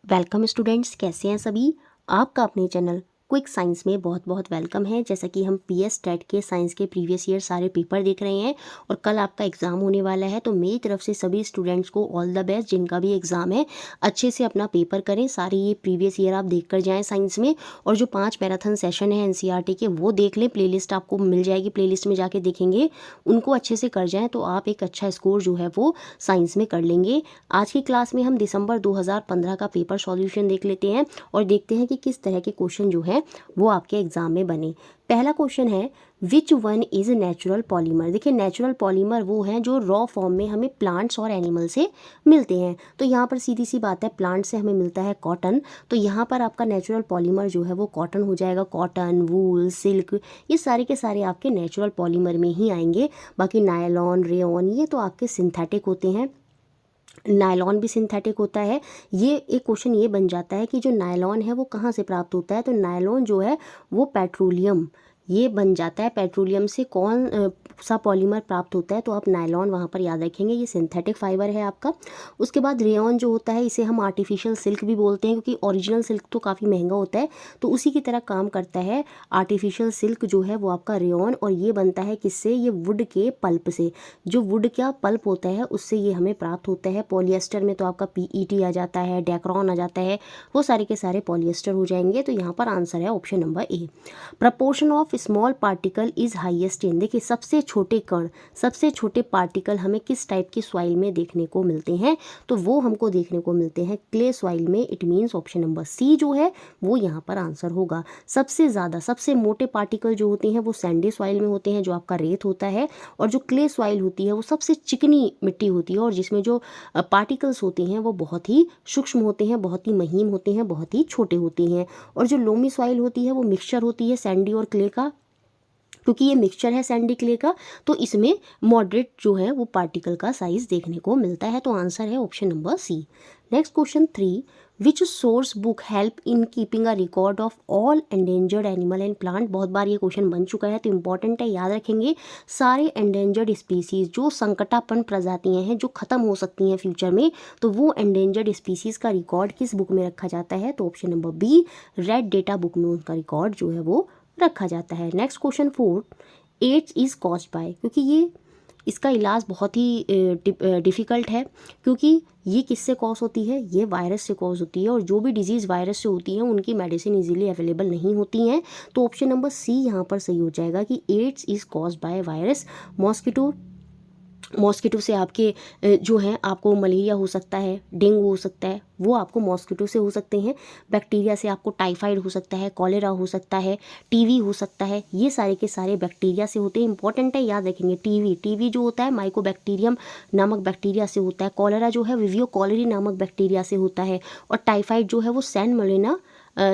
Welcome students, कैसे हैं सभी। आपका अपने चैनल क्विक साइंस में बहुत बहुत वेलकम है। जैसा कि हम पीएस टेट के साइंस के प्रीवियस ईयर सारे पेपर देख रहे हैं और कल आपका एग्ज़ाम होने वाला है, तो मेरी तरफ से सभी स्टूडेंट्स को ऑल द बेस्ट। जिनका भी एग्ज़ाम है अच्छे से अपना पेपर करें, सारे ये प्रीवियस ईयर आप देख कर जाएँ साइंस में। और जो 5 मैराथन सेशन है एनसीईआरटी के, वो देख लें, प्लेलिस्ट आपको मिल जाएगी, प्लेलिस्ट में जाके देखेंगे, उनको अच्छे से कर जाएँ तो आप एक अच्छा स्कोर जो है वो साइंस में कर लेंगे। आज की क्लास में हम दिसंबर 2015 का पेपर सॉल्यूशन देख लेते हैं और देखते हैं कि किस तरह के क्वेश्चन जो है वो आपके एग्जाम में बने। पहला क्वेश्चन है, which one is natural polymer. देखिए, नेचुरल पॉलीमर वो हैं जो रॉ फॉर्म में हमें प्लांट्स और एनिमल से मिलते हैं। तो यहाँ पर सीधी सी बात है, प्लांट से हमें मिलता है कॉटन, तो यहाँ पर आपका नेचुरल पॉलीमर जो है वो कॉटन हो जाएगा। कॉटन, वूल, सिल्क, ये सारे के सारे आपके नेचुरल पॉलीमर में ही आएंगे। बाकी नायलॉन, रेयॉन, ये तो आपके सिंथेटिक होते हैं। नायलॉन भी सिंथेटिक होता है। ये एक क्वेश्चन ये बन जाता है कि जो नायलॉन है वो कहाँ से प्राप्त होता है, तो नायलॉन जो है वो पेट्रोलियम, ये बन जाता है। पेट्रोलियम से कौन सा पॉलीमर प्राप्त होता है, तो आप नायलॉन वहाँ पर याद रखेंगे, ये सिंथेटिक फाइबर है आपका। उसके बाद रेयॉन जो होता है, इसे हम आर्टिफिशियल सिल्क भी बोलते हैं, क्योंकि ओरिजिनल सिल्क तो काफ़ी महंगा होता है, तो उसी की तरह काम करता है आर्टिफिशियल सिल्क जो है वो आपका रेयॉन। और ये बनता है किससे, ये वुड के पल्प से। जो वुड का पल्प होता है उससे ये हमें प्राप्त होता है। पॉलिएस्टर में तो आपका पीईटी आ जाता है, डेक्रॉन आ जाता है, वो सारे के सारे पॉलिएस्टर हो जाएंगे। तो यहाँ पर आंसर है option number A. Proportion of small particle is highest in, देखिए सबसे छोटे कण, सबसे छोटे पार्टिकल हमें किस टाइप की सॉइल में देखने को मिलते हैं, तो वो हमको देखने को मिलते हैं क्ले सॉइल में। It means option number C जो है वो यहाँ पर आंसर होगा। सबसे ज़्यादा, सबसे मोटे पार्टिकल जो होते हैं वो सैंडी सॉइल में होते हैं, जो आपका रेत होता है। और जो क्ले सॉइल होती है वो सबसे चिकनी मिट्टी होती है, और जिसमें जो पार्टिकल्स होते हैं वो बहुत ही सूक्ष्म होते हैं, बहुत ही महीन होते हैं, बहुत ही छोटे होते हैं। और जो लोमी सॉइल होती है वो मिक्सचर होती है सैंडी और क्ले का, क्योंकि ये मिक्सचर है सैंडी क्ले का, तो इसमें मॉडरेट जो है वो पार्टिकल का साइज देखने को मिलता है। तो आंसर है option number C. Next question 3, which source book help in keeping a record of all endangered animal and plant. बहुत बार ये क्वेश्चन बन चुका है, तो इंपॉर्टेंट है, याद रखेंगे। सारे एंडेंजर्ड स्पीसीज, जो संकटापन्न प्रजातियां हैं जो खत्म हो सकती हैं फ्यूचर में, तो वो एंडेंजर्ड स्पीसीज का रिकॉर्ड किस बुक में रखा जाता है, तो option number B, red data book में उनका रिकॉर्ड जो है वो रखा जाता है। Next question 4, AIDS is caused by, क्योंकि ये इसका इलाज बहुत ही डिफ़िकल्ट है, क्योंकि ये किससे कॉज होती है, ये वायरस से कॉज होती है। और जो भी डिजीज़ वायरस से होती है उनकी मेडिसिन इजीली अवेलेबल नहीं होती हैं। तो ऑप्शन नंबर सी यहाँ पर सही हो जाएगा कि AIDS is caused by virus. Mosquito से आपके जो हैं आपको मलेरिया हो सकता है, डेंगू हो सकता है, वो आपको मॉस्किटो से हो सकते हैं। बैक्टीरिया से आपको टाइफाइड हो सकता है, कॉलेरा हो सकता है, टीवी हो सकता है, ये सारे के सारे बैक्टीरिया से होते हैं। इंपॉर्टेंट है, याद रखेंगे। टीवी जो होता है माइकोबैक्टीरियम नामक बैक्टीरिया से होता है। कॉलेरा जो है विवियो कॉलेरी नामक बैक्टीरिया से होता है। और टाइफाइड जो है वो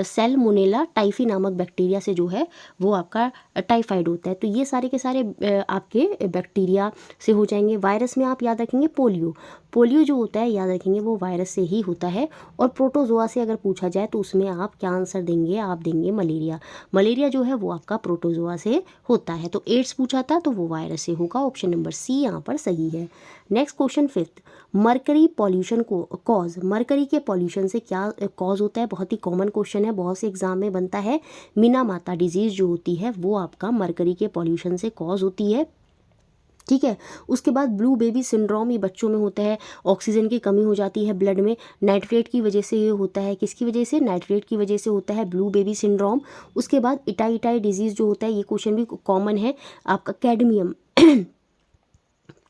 सेलमोनेला टाइफी नामक बैक्टीरिया से जो है वो आपका टाइफाइड होता है। तो ये सारे के सारे आपके बैक्टीरिया से हो जाएंगे। वायरस में आप याद रखेंगे पोलियो जो होता है, याद रखेंगे वो वायरस से ही होता है। और प्रोटोजोआ से अगर पूछा जाए तो उसमें आप क्या आंसर देंगे, आप देंगे मलेरिया जो है वो आपका प्रोटोजोआ से होता है। तो एड्स पूछा था तो वो वायरस से होगा, ऑप्शन नंबर सी यहाँ पर सही है। नेक्स्ट क्वेश्चन 5, मरकरी पॉल्यूशन को कॉज, मरकरी के पॉल्यूशन से क्या कॉज होता है, बहुत ही कॉमन क्वेश्चन है, बहुत से एग्जाम में बनता है। मीना माता डिजीज़ जो होती है वो आपका मरकरी के पॉल्यूशन से कॉज होती है, ठीक है। उसके बाद ब्लू बेबी सिंड्रोम, ये बच्चों में होता है, ऑक्सीजन की कमी हो जाती है ब्लड में, नाइट्रेट की वजह से ये होता है। किसकी वजह से, नाइट्रेट की वजह से होता है ब्लू बेबी सिंड्रोम। उसके बाद इटाई डिजीज़ जो होता है, ये क्वेश्चन भी कॉमन है आपका,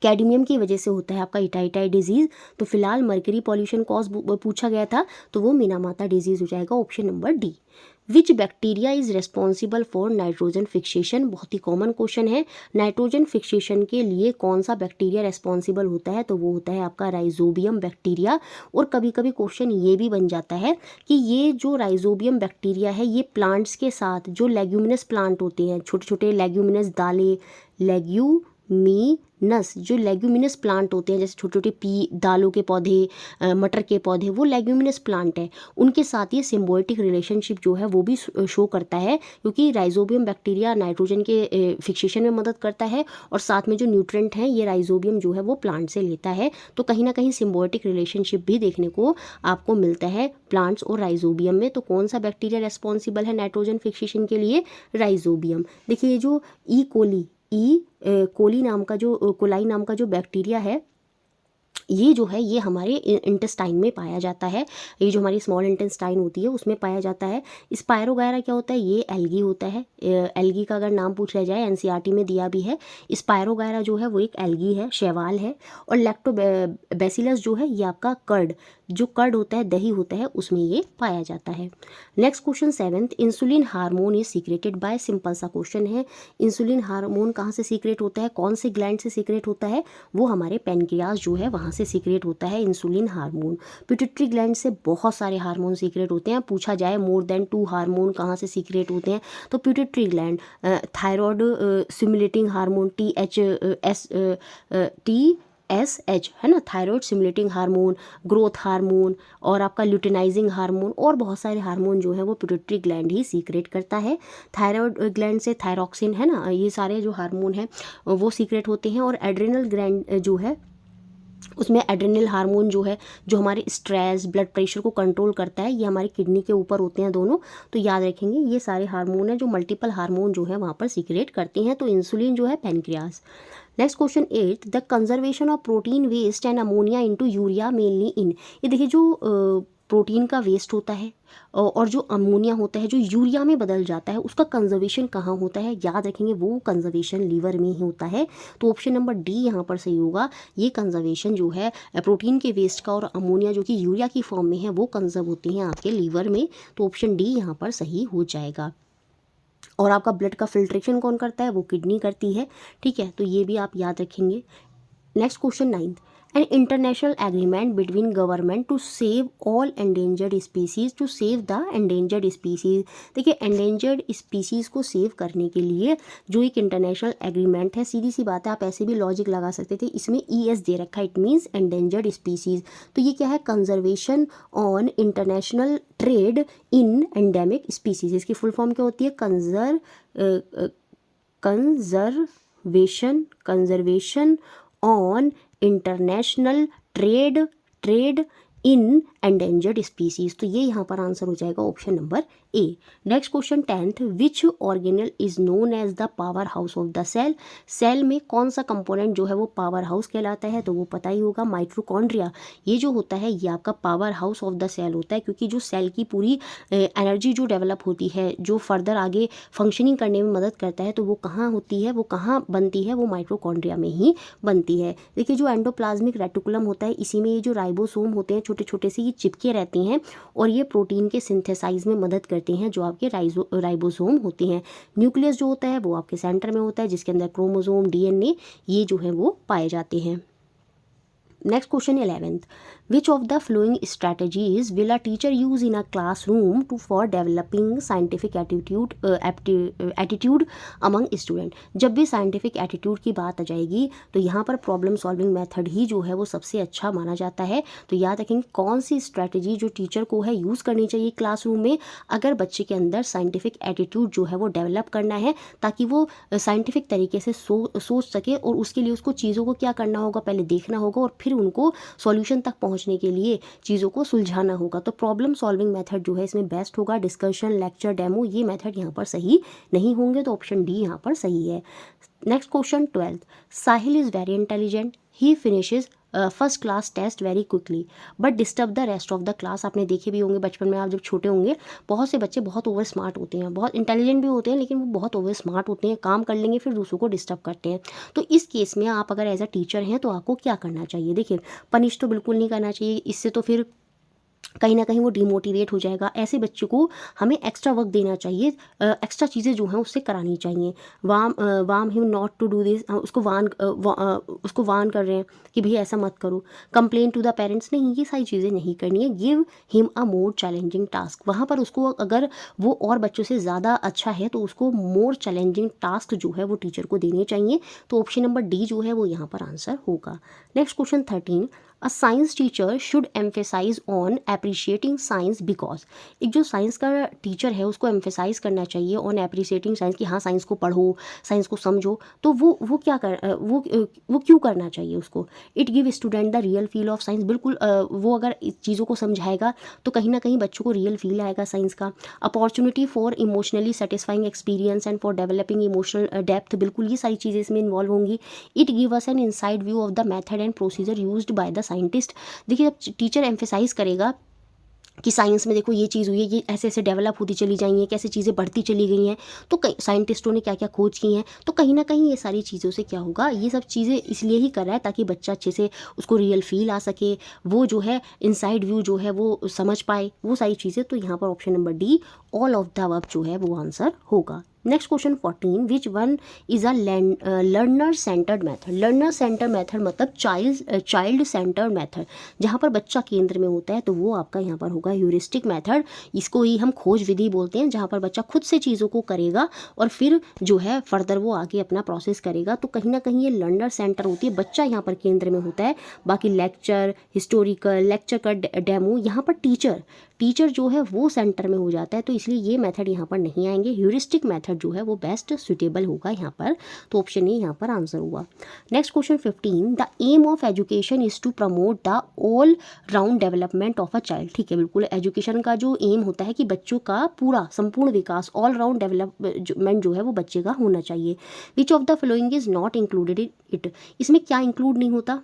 कैडमियम की वजह से होता है आपका इटाई डिजीज़। तो फिलहाल मर्करी पॉल्यूशन कॉज पूछा गया था, तो वो मीनामाता डिजीज़ हो जाएगा, option number D. Which bacteria is responsible for nitrogen fixation, बहुत ही कॉमन क्वेश्चन है। नाइट्रोजन फिक्सेशन के लिए कौन सा बैक्टीरिया रेस्पॉन्सिबल होता है, तो वो होता है आपका राइजोबियम बैक्टीरिया। और कभी कभी क्वेश्चन ये भी बन जाता है कि ये जो राइजोबियम बैक्टीरिया है ये प्लांट्स के साथ, जो लेग्यूमिनस प्लांट होते हैं, छोटे छोटे लेग्यूमिनस दालें, लेग्यूमिनस, जो लेग्यूमिनस प्लांट होते हैं जैसे छोटे छोटे दालों के पौधे, मटर के पौधे, वो लेग्यूमिनस प्लांट है, उनके साथ ये सिम्बायोटिक रिलेशनशिप जो है वो भी शो करता है, क्योंकि राइजोबियम बैक्टीरिया नाइट्रोजन के फिक्सेशन में मदद करता है और साथ में जो न्यूट्रेंट हैं ये राइजोबियम जो है वो प्लांट से लेता है। तो कहीं ना कहीं सिम्बायोटिक रिलेशनशिप भी देखने को आपको मिलता है प्लांट्स और राइजोबियम में। तो कौन सा बैक्टीरिया रेस्पॉन्सिबल है नाइट्रोजन फिक्सेशन के लिए? राइजोबियम। देखिए, ये जो कोली नाम का जो कोलाई नाम का जो बैक्टीरिया है, ये जो है ये हमारे इंटेस्टाइन में पाया जाता है, ये जो हमारी स्मॉल इंटेस्टाइन होती है उसमें पाया जाता है। स्पायरोगायरा क्या होता है? ये एल्गी होता है। एल्गी का अगर नाम पूछा जाए एनसीईआरटी में दिया भी है। स्पायरोगायरा जो है वो एक एल्गी है, शैवाल है। और लैक्टोबैसिलस जो है ये आपका कर्ड, जो कर्ड होता है, दही होता है, उसमें ये पाया जाता है। Next question 7th, insulin hormone is secreted by, simple सा क्वेश्चन है। इंसुलिन हार्मोन कहाँ से सीक्रेट होता है, कौन से ग्लैंड से सीक्रेट होता है? वो हमारे पेनक्रियाज जो है वहाँ से सीक्रेट होता है इंसुलिन हार्मोन। पिट्यूटरी ग्लैंड से बहुत सारे हार्मोन सीक्रेट होते हैं। पूछा जाए मोर देन 2 हार्मोन कहाँ से सीक्रेट होते हैं, तो pituitary gland, thyroid stimulating hormone TSH है ना, thyroid stimulating hormone, growth hormone और आपका ल्यूटेनाइजिंग हार्मोन और बहुत सारे हार्मोन जो है वो पिट्यूटरी ग्लैंड ही सीक्रेट करता है। थायराइड ग्लैंड से थायरॉक्सिन है ना, ये सारे जो हार्मोन हैं वो सीक्रेट होते हैं। और एड्रिनल ग्लैंड जो है उसमें एड्रिनल हार्मोन जो है, जो हमारे स्ट्रेस ब्लड प्रेशर को कंट्रोल करता है, ये हमारी किडनी के ऊपर होते हैं दोनों। तो याद रखेंगे ये सारे हार्मोन हैं जो मल्टीपल हार्मोन जो है वहाँ पर सीक्रेट करते हैं। तो इंसुलिन जो है pancreas. Next question 8, the conservation of protein waste and ammonia into urea mainly in. ये देखिए, जो प्रोटीन का वेस्ट होता है और जो अमोनिया होता है जो यूरिया में बदल जाता है, उसका कंजर्वेशन कहाँ होता है? याद रखेंगे वो कंजर्वेशन लीवर में ही होता है। तो ऑप्शन नंबर डी यहाँ पर सही होगा। ये कंजर्वेशन जो है प्रोटीन के वेस्ट का और अमोनिया जो कि यूरिया की फॉर्म में है वो कंजर्व होते हैं आपके लीवर में। तो ऑप्शन डी यहाँ पर सही हो जाएगा। और आपका ब्लड का फिल्ट्रेशन कौन करता है? वो किडनी करती है। ठीक है, तो ये भी आप याद रखेंगे। Next question 9, an international agreement between government to save all endangered species, to save the endangered species. देखिए, एंडेंजर्ड स्पीसीज को सेव करने के लिए जो एक इंटरनेशनल एग्रीमेंट है, सीधी सी बात है, आप ऐसे भी लॉजिक लगा सकते थे, इसमें ES दे रखा है, इट मीन्स एंडेंजर्ड स्पीसीज। तो ये क्या है? Conservation on international trade in endemic species. इसकी फुल फॉर्म क्या होती है? Conservation on international trade in endangered species. तो ये यहाँ पर आंसर हो जाएगा option number A. Next question 10th, which organelle is known as the power house of the cell. Cell में कौन सा कंपोनेंट जो है वो पावर हाउस कहलाता है? तो वो पता ही होगा, माइटोकॉन्ड्रिया। ये जो होता है ये आपका power house of the cell होता है, क्योंकि जो सेल की पूरी एनर्जी जो डेवलप होती है, जो फर्दर आगे फंक्शनिंग करने में मदद करता है, तो वो कहाँ होती है, वो कहाँ बनती है? वो माइटोकॉन्ड्रिया में ही बनती है। देखिए, जो एंडोप्लाज्मिक रेटिकुलम होता है, इसी में ये जो राइबोसोम होते हैं छोटे छोटे से, ये चिपके रहते हैं और ये प्रोटीन के सिंथेसाइज में मदद करते हैं, जो आपके राइबोसोम होते हैं। न्यूक्लियस जो होता है वो आपके सेंटर में होता है, जिसके अंदर क्रोमोसोम, DNA ये जो है वो पाए जाते हैं। Next question 11th, which of the following strategies will a teacher use in a classroom to for developing scientific attitude among student. जब भी साइंटिफिक एटीट्यूड की बात आ जाएगी तो यहाँ पर प्रॉब्लम सॉल्विंग मेथड ही जो है वो सबसे अच्छा माना जाता है। तो याद रखेंगे कौन सी स्ट्रैटेजी जो टीचर को है यूज़ करनी चाहिए क्लासरूम में, अगर बच्चे के अंदर साइंटिफिक एटीट्यूड जो है वो डेवलप करना है, ताकि वो साइंटिफिक तरीके से सोच सके। और उसके लिए उसको चीज़ों को क्या करना होगा? पहले देखना होगा और फिर उनको सॉल्यूशन तक पहुंचने के लिए चीज़ों को सुलझाना होगा। तो प्रॉब्लम सॉल्विंग मेथड जो है इसमें बेस्ट होगा। डिस्कशन, लेक्चर, डेमो ये मेथड यहाँ पर सही नहीं होंगे, तो ऑप्शन डी यहाँ पर सही है। Next question 12th, Sahil is very intelligent, he finishes first class test very quickly but disturb the rest of the class. आपने देखे भी होंगे बचपन में, आप जब छोटे होंगे, बहुत से बच्चे बहुत ओवर स्मार्ट होते हैं, बहुत इंटेलिजेंट भी होते हैं, लेकिन वो बहुत ओवर स्मार्ट होते हैं, काम कर लेंगे फिर दूसरों को डिस्टर्ब करते हैं। तो इस केस में आप अगर एज अ टीचर हैं तो आपको क्या करना चाहिए? देखिए, पनिश तो बिल्कुल नहीं करना चाहिए, इससे तो फिर कहीं ना कहीं वो डिमोटिवेट हो जाएगा। ऐसे बच्चे को हमें एक्स्ट्रा वर्क देना चाहिए, एक्स्ट्रा चीज़ें जो हैं उससे करानी चाहिए। Warn him not to do this, उसको वार्न कर रहे हैं कि भैया ऐसा मत करो। कंप्लेन टू द पेरेंट्स, नहीं ये सारी चीज़ें नहीं करनी है। Give him a more challenging task, वहाँ पर उसको अगर वो और बच्चों से ज़्यादा अच्छा है तो उसको मोर चैलेंजिंग टास्क जो है वो टीचर को देने चाहिए। तो ऑप्शन नंबर डी जो है वो यहाँ पर आंसर होगा। Next question 13, a science teacher should emphasise on appreciating science because, एक जो साइंस का टीचर है उसको एम्फेसाइज करना चाहिए ऑन अप्रिशिएटिंग साइंस, कि हाँ साइंस को पढ़ो, साइंस को समझो। तो वो क्या कर वो क्यों करना चाहिए उसको? It give student the real feel of science, बिल्कुल वो अगर इस चीज़ों को समझाएगा तो कहीं ना कहीं बच्चों को रियल फील आएगा साइंस का। Opportunity for emotionally satisfying experience and for developing emotional depth, बिल्कुल ये सारी चीज़ें इसमें इन्वॉल्व होंगी। It give us an inside view of the method and procedure used by the scientist. देखिए जब टीचर एम्फेसाइज करेगा कि साइंस में देखो ये चीज़ हुई है, ये ऐसे ऐसे डेवलप होती चली जाएंगी, कैसे चीज़ें बढ़ती चली गई हैं, तो कई साइंटिस्टों ने क्या क्या खोज की हैं, तो कहीं ना कहीं ये सारी चीज़ों से क्या होगा, ये सब चीज़ें इसलिए ही कर रहा है ताकि बच्चा अच्छे से उसको रियल फील आ सके, वो जो है इनसाइड व्यू जो है वो समझ पाए, वो सारी चीज़ें। तो यहाँ पर option number D all of the above जो है वो आंसर होगा। Next question 14, which one is a learner centred method. Learner centred method मतलब चाइल्ड सेंटर्ड मेथड, जहाँ पर बच्चा केंद्र में होता है, तो वो आपका यहाँ पर होगा ह्यूरिस्टिक मेथड। इसको ही हम खोज विधि बोलते हैं, जहाँ पर बच्चा खुद से चीज़ों को करेगा और फिर जो है फर्दर वो आगे अपना प्रोसेस करेगा। तो कहीं ना कहीं ये लर्नर सेंटर होती है, बच्चा यहाँ पर केंद्र में होता है। बाकी लेक्चर, हिस्टोरिकल लेक्चर का डेमो, यहाँ पर टीचर जो है वो सेंटर में हो जाता है, तो इसलिए ये मेथड यहाँ पर नहीं आएंगे। ह्यूरिस्टिक मेथड जो है वो बेस्ट सुटेबल होगा यहाँ पर, तो ऑप्शन ए यहाँ पर आंसर हुआ। Next question 15, the aim of education is to promote the all round development of a child. ठीक है, बिल्कुल एजुकेशन का जो एम होता है कि बच्चों का पूरा संपूर्ण विकास, ऑल राउंड डेवलपमेंट जो है वो बच्चे का होना चाहिए। विच of the following is not included it, इसमें क्या इंक्लूड नहीं होता?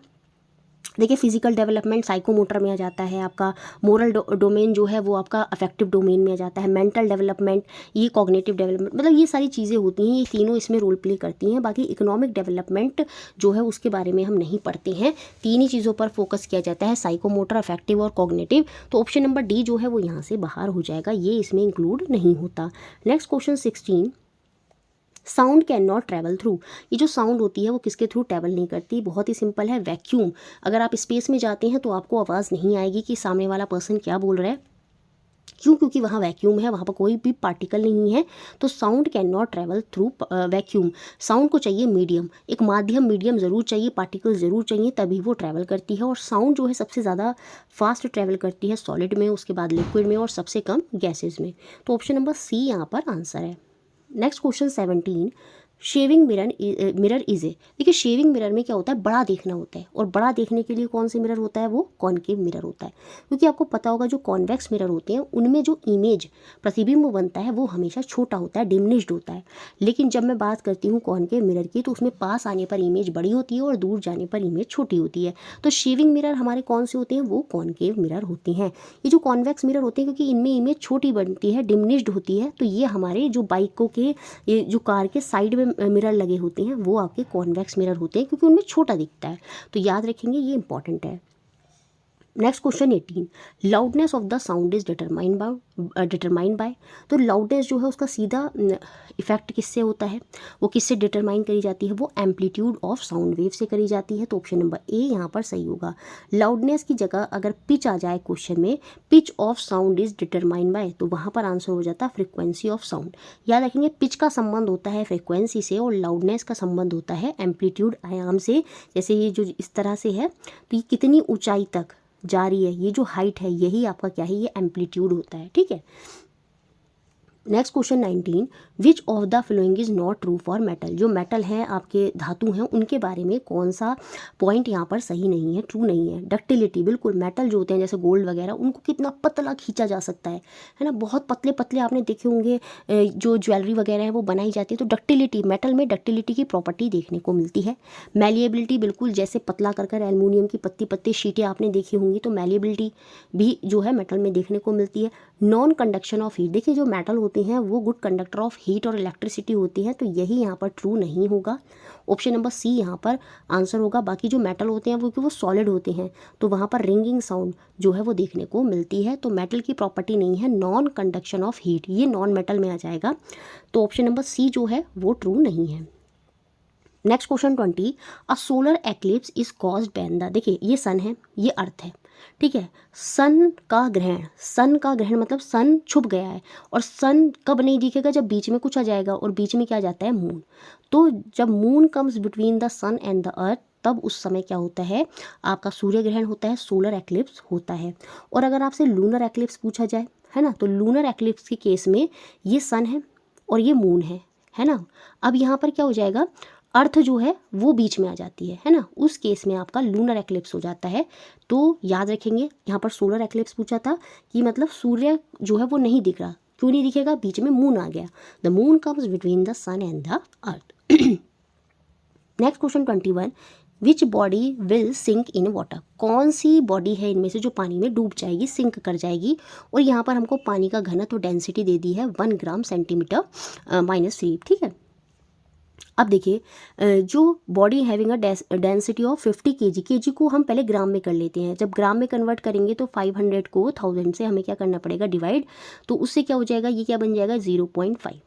देखिए फिजिकल डेवलपमेंट साइकोमोटर में आ जाता है, आपका मोरल डोमेन जो है वो आपका अफेक्टिव डोमेन में आ जाता है, मेंटल डेवलपमेंट, ये कॉग्निटिव डेवलपमेंट, मतलब ये सारी चीज़ें होती हैं, ये तीनों इसमें रोल प्ले करती हैं। बाकी इकोनॉमिक डेवलपमेंट जो है उसके बारे में हम नहीं पढ़ते हैं, तीन ही चीज़ों पर फोकस किया जाता है, साइकोमोटर, अफेक्टिव और कॉग्निटिव। तो ऑप्शन नंबर डी जो है वो यहाँ से बाहर हो जाएगा, ये इसमें इंक्लूड नहीं होता। Next question 16, sound can not travel through, ये जो साउंड होती है वो किसके थ्रू ट्रैवल नहीं करती? बहुत ही सिंपल है, वैक्यूम। अगर आप स्पेस में जाते हैं तो आपको आवाज़ नहीं आएगी कि सामने वाला पर्सन क्या बोल रहा है, क्यों? क्योंकि वहाँ वैक्यूम है, वहाँ पर कोई भी पार्टिकल नहीं है। तो sound can not travel through vacuum. Sound को चाहिए मीडियम, एक मीडियम ज़रूर चाहिए, पार्टिकल ज़रूर चाहिए, तभी वो ट्रैवल करती है। और साउंड जो है सबसे ज़्यादा फास्ट ट्रैवल करती है सॉलिड में, उसके बाद लिक्विड में और सबसे कम गैसेज में। तो ऑप्शन नंबर सी यहाँ पर आंसर है। Next question 17, shaving mirror is a, देखिए शेविंग मिरर में क्या होता है, बड़ा देखना होता है, और बड़ा देखने के लिए कौन से मिरर होता है? वो कॉनकेव मिरर होता है। क्योंकि आपको पता होगा जो कॉन्वेक्स मिरर होते हैं उनमें जो इमेज प्रतिबिंब बनता है वो हमेशा छोटा होता है, डिमिनिश्ड होता है। लेकिन जब मैं बात करती हूँ कॉनकेव मिरर की, तो उसमें पास आने पर इमेज बड़ी होती है और दूर जाने पर इमेज छोटी होती है। तो शेविंग मिरर हमारे कौन से होते हैं? वो कॉनकेव मिरर होते हैं। ये जो कॉन्वेक्स मिरर होते हैं, क्योंकि इनमें इमेज छोटी बनती है, डिमिनिश्ड होती है, तो ये हमारे जो बाइकों के, ये जो कार के साइड में मिरर लगे होते हैं वो आपके कॉन्वेक्स मिरर होते हैं, क्योंकि उनमें छोटा दिखता है। तो याद रखेंगे, ये इंपॉर्टेंट है। Next question 18, loudness of the sound is determined by. तो लाउडनेस जो है उसका सीधा इफेक्ट किससे होता है, वो किससे डिटरमाइन करी जाती है? वो एम्पलीट्यूड ऑफ साउंड वेव से करी जाती है। तो ऑप्शन नंबर ए यहाँ पर सही होगा। लाउडनेस की जगह अगर पिच आ जाए क्वेश्चन में, pitch of sound is determined by, तो वहाँ पर आंसर हो जाता है फ्रिक्वेंसी ऑफ साउंड। याद रखेंगे, पिच का संबंध होता है फ्रिक्वेंसी से और लाउडनेस का संबंध होता है एम्पलीट्यूड आयाम से। जैसे ये जो इस तरह से है, तो ये कितनी ऊंचाई तक जा रही है, ये जो हाइट है यही आपका क्या है, ये एम्पलीट्यूड होता है। ठीक है। Next question 19, which of the following is not true for metal. जो मेटल है, आपके धातु हैं, उनके बारे में कौन सा पॉइंट यहाँ पर सही नहीं है, ट्रू नहीं है? डक्टिलिटी, बिल्कुल मेटल जो होते हैं जैसे गोल्ड वगैरह, उनको कितना पतला खींचा जा सकता है ना, बहुत पतले पतले आपने देखे होंगे जो ज्वेलरी वगैरह है वो बनाई जाती है। तो डक्टिलिटी, मेटल में डक्टिलिटी की प्रॉपर्टी देखने को मिलती है। मैलिएबिलिटी, बिल्कुल जैसे पतला कर एल्यूमिनियम की पत्ती पत्ती शीटें आपने देखी होंगी, तो मैलिएबिलिटी भी जो है मेटल में देखने को मिलती है। नॉन कंडक्शन ऑफ हीट, देखिए जो मेटल होते होते हैं वो गुड कंडक्टर ऑफ हीट और इलेक्ट्रिसिटी होती हैं, तो यही यहाँ पर ट्रू नहीं होगा। ऑप्शन नंबर सी यहाँ पर आंसर होगा। बाकी जो मेटल होते हैं वो सॉलिड होते हैं, तो वहाँ पर रिंगिंग साउंड जो है वो देखने को मिलती है। तो मेटल की प्रॉपर्टी नहीं है नॉन कंडक्शन ऑफ हीट, ये नॉन मेटल में आ जाएगा। तो ऑप्शन नंबर सी जो है वो ट्रू नहीं है। Next question 20, a solar eclipse is caused by the, देखिए ये सन है, ये अर्थ है, ठीक है। सन का ग्रहण मतलब सन छुप गया है, और सन कब नहीं दिखेगा, जब बीच में कुछ आ जाएगा, और बीच में क्या जाता है, मून। तो जब moon comes between the sun and the earth, तब उस समय क्या होता है, आपका सूर्य ग्रहण होता है, सोलर एक्लिप्स होता है। और अगर आपसे लूनर एक्लिप्स पूछा जाए, है ना, तो लूनर एक्लिप्स के केस में ये सन है और ये मून है ना। अब यहाँ पर क्या हो जाएगा, अर्थ जो है वो बीच में आ जाती है ना, उस केस में आपका लूनर एक्लिप्स हो जाता है। तो याद रखेंगे यहाँ पर सोलर एक्लिप्स पूछा था कि मतलब सूर्य जो है वो नहीं दिख रहा, क्यों नहीं दिखेगा, बीच में मून आ गया। The moon comes between the sun and the earth. Next question 21, which body will sink in water, कौन सी बॉडी है इनमें से जो पानी में डूब जाएगी, सिंक कर जाएगी। और यहाँ पर हमको पानी का घनत्व डेंसिटी दे दी है 1 ग्राम सेंटीमीटर -3, ठीक है। अब देखिए जो body having a density of 50 kg को हम पहले ग्राम में कर लेते हैं। जब ग्राम में कन्वर्ट करेंगे तो 500 को 1000 से हमें क्या करना पड़ेगा, डिवाइड। तो उससे क्या हो जाएगा, ये क्या बन जाएगा, 0.5।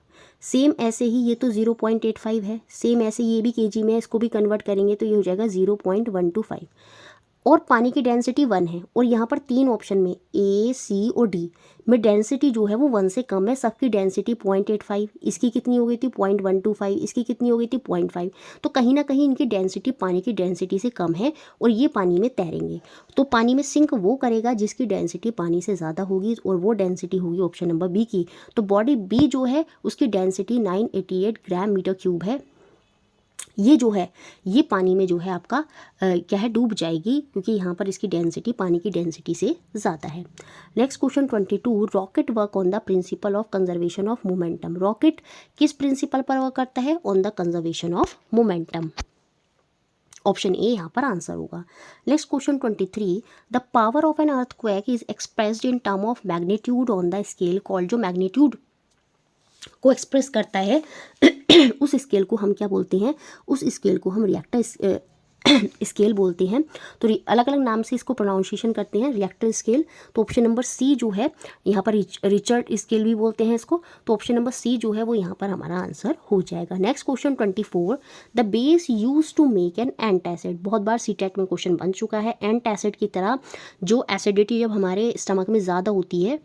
सेम ऐसे ही ये तो 0.85 है, सेम ऐसे ये भी kg में, इसको भी कन्वर्ट करेंगे तो ये हो जाएगा 0.125। और पानी की डेंसिटी 1 है, और यहाँ पर 3 ऑप्शन में ए, सी और डी में डेंसिटी जो है वो 1 से कम है। सबकी डेंसिटी 0.85, इसकी कितनी हो गई थी 0.125, इसकी कितनी हो गई थी 0.5। तो कहीं ना कहीं इनकी डेंसिटी पानी की डेंसिटी से कम है, और ये पानी में तैरेंगे। तो पानी में सिंक वो करेगा जिसकी डेंसिटी पानी से ज़्यादा होगी, और वो डेंसिटी होगी ऑप्शन नंबर बी की। तो बॉडी बी जो है उसकी डेंसिटी 988 ग्राम मीटर क्यूब है। ये जो है ये पानी में जो है आपका क्या है, डूब जाएगी, क्योंकि यहाँ पर इसकी डेंसिटी पानी की डेंसिटी से ज़्यादा है। Next question 22, rocket work on the principle of conservation of momentum, rocket किस प्रिंसिपल पर वर्क करता है, on the conservation of momentum. Option A यहाँ पर आंसर होगा। Next question 23, the power of an earthquake is expressed in term of magnitude on the scale called, जो magnitude को express करता है उस स्केल को हम क्या बोलते हैं, उस स्केल को हम रिएक्टर स्केल बोलते हैं। तो अलग अलग नाम से इसको प्रोनाउंसिएशन करते हैं, रिएक्टर स्केल। तो ऑप्शन नंबर सी जो है यहाँ पर रिचर्ड स्केल भी बोलते हैं इसको। तो ऑप्शन नंबर सी जो है वो यहाँ पर हमारा आंसर हो जाएगा। Next question 24, the base use to make an antacid, बहुत बार सीटेट में क्वेश्चन बन चुका है। एंटासिड की तरह जो एसिडिटी जब हमारे स्टमक में ज़्यादा होती है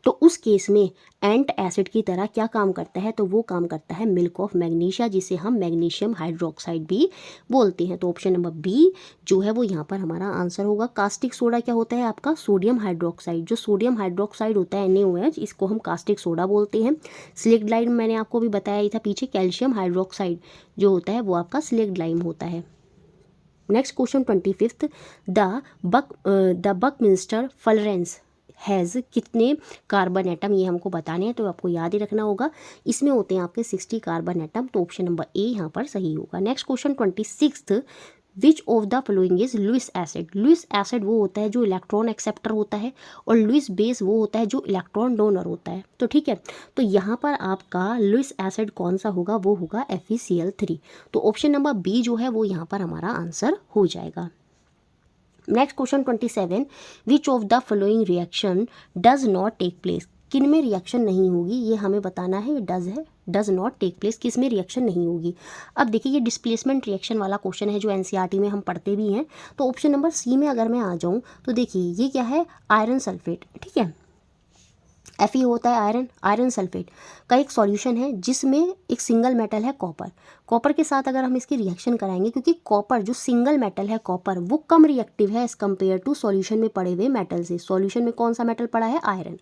तो उस केस में एंट एसिड की तरह क्या काम करता है, तो वो काम करता है मिल्क ऑफ मैग्नीशिया, जिसे हम मैग्नीशियम हाइड्रोक्साइड भी बोलते हैं। तो ऑप्शन नंबर बी जो है वो यहाँ पर हमारा आंसर होगा। कास्टिक सोडा क्या होता है आपका, सोडियम हाइड्रोक्साइड। जो सोडियम हाइड्रोक्साइड होता है NaOH, इसको हम कास्टिक सोडा बोलते हैं। स्लेक्ट लाइम मैंने आपको भी बताया ही था पीछे, कैल्शियम हाइड्रोक्साइड जो होता है वो आपका स्लेक्ट लाइम होता है। Next question 25, the buckminsterfullerene has कितने कार्बन एटम, ये हमको बताने हैं, तो आपको याद ही रखना होगा। इसमें होते हैं आपके 60 कार्बन एटम। तो ऑप्शन नंबर ए यहाँ पर सही होगा। Next question 26, which of the following is Lewis acid, Lewis acid वो होता है जो इलेक्ट्रॉन एक्सेप्टर होता है, और लुइस बेस वो होता है जो इलेक्ट्रॉन डोनर होता है। तो ठीक है, तो यहाँ पर आपका लुइस एसिड कौन सा होगा, वो होगा FeCl3। तो ऑप्शन नंबर बी जो है वो यहाँ पर हमारा आंसर हो जाएगा। Next question 27, which of the following reaction does not take place, किन में रिएक्शन नहीं होगी, ये हमें बताना है। ये डज है, डज नॉट टेक प्लेस, किस में रिएक्शन नहीं होगी। अब देखिए ये डिस्प्लेसमेंट रिएक्शन वाला क्वेश्चन है जो NCERT में हम पढ़ते भी हैं। तो ऑप्शन नंबर सी में अगर मैं आ जाऊँ तो देखिए ये क्या है, आयरन सल्फेट, ठीक है। Fe होता है आयरन सल्फेट का एक सॉल्यूशन है जिसमें एक सिंगल मेटल है कॉपर के साथ अगर हम इसकी रिएक्शन कराएंगे, क्योंकि कॉपर जो सिंगल मेटल है कॉपर वो कम रिएक्टिव है एज कम्पेयर टू सॉल्यूशन में पड़े हुए मेटल से। सॉल्यूशन में कौन सा मेटल पड़ा है, आयरन।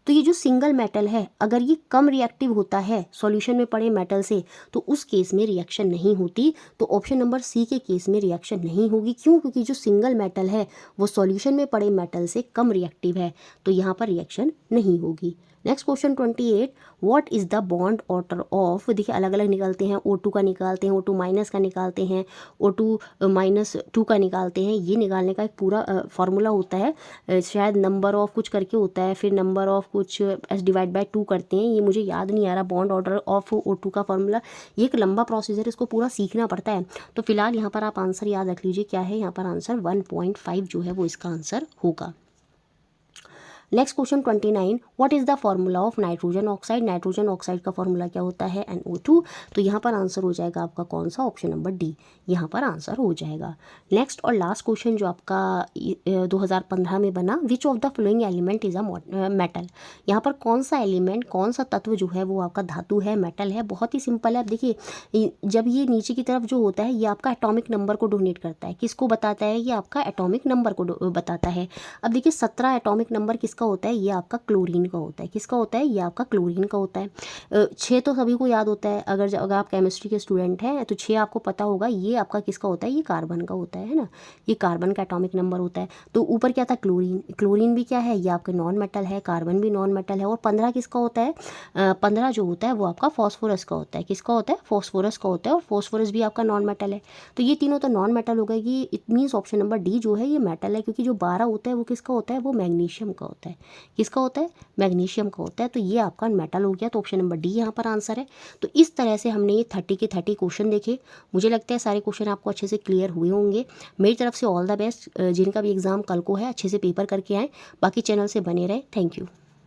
तो ये जो सिंगल मेटल है अगर ये कम रिएक्टिव होता है सॉल्यूशन में पड़े मेटल से, तो उस केस में रिएक्शन नहीं होती। तो ऑप्शन नंबर सी के केस में रिएक्शन नहीं होगी। क्यों, क्योंकि जो सिंगल मेटल है वो सॉल्यूशन में पड़े मेटल से कम रिएक्टिव है, तो यहाँ पर रिएक्शन नहीं होगी। Next question 28, what is the bond order of, देखिए अलग अलग निकलते हैं। O2 का निकालते हैं, O2 माइनस का निकालते हैं, O2 -2 का निकालते हैं। ये निकालने का एक पूरा फार्मूला होता है, शायद नंबर ऑफ कुछ करके होता है, फिर नंबर ऑफ कुछ S/2 करते हैं, ये मुझे याद नहीं आ रहा। बॉन्ड ऑर्डर ऑफ O2 का फार्मूला, ये एक लंबा प्रोसीजर, इसको पूरा सीखना पड़ता है। तो फिलहाल यहाँ पर आप आंसर याद रख लीजिए, क्या है यहाँ पर आंसर 1.5 जो है वो इसका आंसर होगा। Next question 29, what is the formula of nitrogen oxide. Nitrogen oxide का फार्मूला क्या होता है, NO2। तो यहाँ पर आंसर हो जाएगा आपका कौन सा, ऑप्शन नंबर डी, यहाँ पर आंसर हो जाएगा। नेक्स्ट और लास्ट क्वेश्चन जो आपका 2015 में बना, विच of the flowing element is a metal. यहाँ पर कौन सा एलिमेंट, कौन सा तत्व जो है वो आपका धातु है, मेटल है। बहुत ही सिंपल है। अब देखिए, जब ये नीचे की तरफ जो होता है ये आपका एटॉमिक नंबर को डोनेट करता है। किसको बताता है, ये आपका एटॉमिक नंबर को बताता है। अब देखिए 17 एटॉमिक नंबर किसका होता है, ये आपका क्लोरीन का होता है। किसका होता है, ये आपका क्लोरीन का होता है। 6 तो सभी को याद होता है, अगर आप केमिस्ट्री के स्टूडेंट हैं तो 6 आपको पता होगा। ये आपका किसका होता है, ये कार्बन का होता है ना, ये कार्बन का एटॉमिक नंबर होता है। तो ऊपर क्या था, क्लोरीन। क्लोरीन भी क्या है, ये आपके नॉन मेटल है, कार्बन भी नॉन मेटल है। और 15 किसका होता है, 15 जो होता है वो आपका फॉस्फोरस का होता है। किसका होता है, फॉस्फोरस का होता है। और फॉस्फोरस भी आपका नॉन मेटल है। तो ये तीनों तो नॉन मेटल हो गए। ये it means option number D जो है ये मेटल है, क्योंकि जो 12 होता है वो किसका होता है, वो मैग्नीशियम का होता है। किसका होता है, मैग्नीशियम का होता है। तो ये आपका मेटल हो गया। तो ऑप्शन नंबर डी यहाँ पर आंसर है। तो इस तरह से हमने ये 30 के 30 क्वेश्चन देखे। मुझे लगता है सारे क्वेश्चन आपको अच्छे से क्लियर हुए होंगे। मेरी तरफ से ऑल द बेस्ट। जिनका भी एग्ज़ाम कल को है अच्छे से पेपर करके आएँ। बाकी चैनल से बने रहे। Thank you.